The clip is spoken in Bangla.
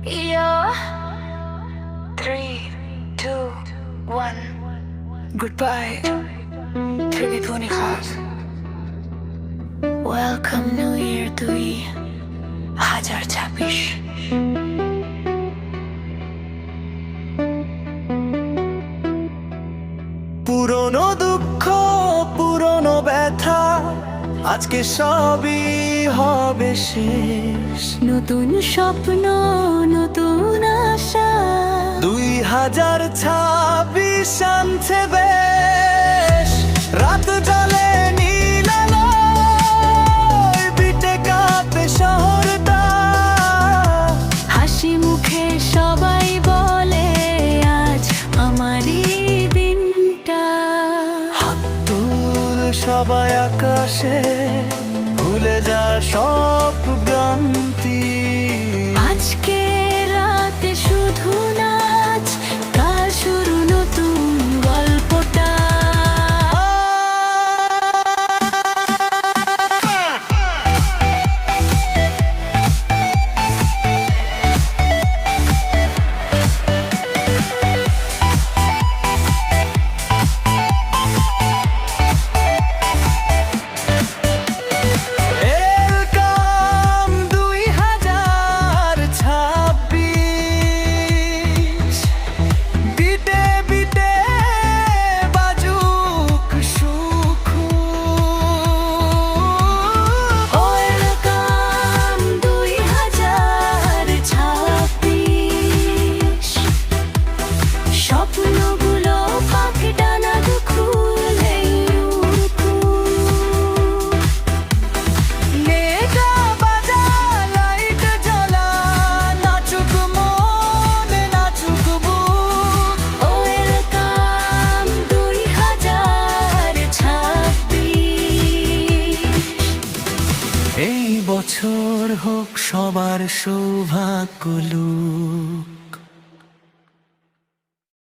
Yeah. 3, 2, 1. Goodbye. 2025. Welcome New Year 2026. পুরনো দুঃখ, পুরনো ব্যথা, আজকে সবই হবে শেষ। নতুন স্বপ্ন, নতুন আশা। 2026 আনছে বেশ। রাত জলে নীল আলোয়, বিটে কাঁপে শহরটা। হাসি মুখে সবাই বলে আজ আমারই দিনটা। হাত তুল সবাই আকাশে, ভুলে যা সব ভ্রান্তি। আজকে রাতে শুধু নাচ, কাল শুরু নতুন গল্পটা। Welcome 2026। বিটে বিটে বাজুক সুখ। Welcome 2026। স্বপ্নগুলো পাখি ডানা খুলে উড়ুক। নেটা বাজা, লাইট জ্বলা, নাচুক মন, নাচুক বুক। Welcome 2026। এই বছর হোক সবার সৌভাগ্য লুক।